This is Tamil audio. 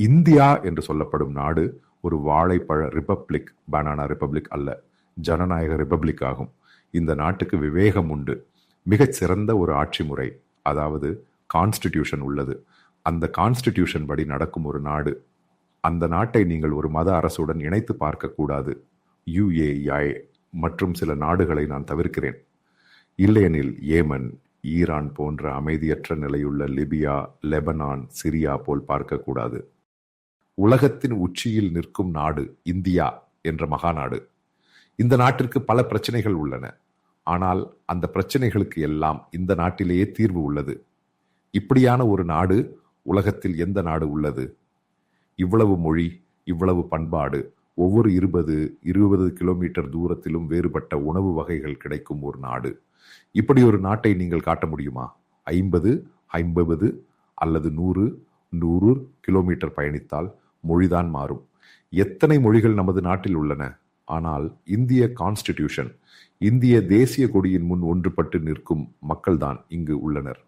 இந்தியா என்று சொல்லப்படும் நாடு ஒரு வாழைப்பழ ரிபப்ளிக், பனானா ரிபப்ளிக் அல்ல, ஜனநாயக ரிபப்ளிக் ஆகும். இந்த நாட்டுக்கு விவேகம் உண்டு. மிகச் சிறந்த ஒரு ஆட்சி முறை, அதாவது கான்ஸ்டிடியூஷன் உள்ளது. அந்த கான்ஸ்டிடியூஷன் படி நடக்கும் ஒரு நாடு. அந்த நாட்டை நீங்கள் ஒரு மத அரசுடன் இணைத்து பார்க்கக்கூடாது. UAE மற்றும் சில நாடுகளை நான் தவிர்க்கிறேன். இல்லையெனில் ஏமன், ஈரான் போன்ற அமைதியற்ற நிலையுள்ள லிபியா, லெபனான், சிரியா போல் பார்க்கக்கூடாது. உலகத்தின் உச்சியில் நிற்கும் நாடு இந்தியா என்ற மகாநாடு. இந்த நாட்டிற்கு பல பிரச்சனைகள் உள்ளன. ஆனால் அந்த பிரச்சனைகளுக்கு எல்லாம் இந்த நாட்டிலேயே தீர்வு உள்ளது. இப்படியான ஒரு நாடு உலகத்தில் எந்த நாடு உள்ளது? இவ்வளவு மொழி, இவ்வளவு பண்பாடு, ஒவ்வொரு 20 கிலோமீட்டர் தூரத்திலும் வேறுபட்ட உணவு வகைகள் கிடைக்கும் ஒரு நாடு. இப்படி ஒரு நாட்டை நீங்கள் காட்ட முடியுமா? 50 அல்லது 100 கிலோமீட்டர் பயணித்தால் மொழிதான் மாறும். எத்தனை மொழிகள் நமது நாட்டில் உள்ளன. ஆனால் இந்திய கான்ஸ்டிடியூஷன், இந்திய தேசிய கொடியின் முன் ஒன்றுபட்டு நிற்கும் மக்கள்தான் இங்கு உள்ளனர்.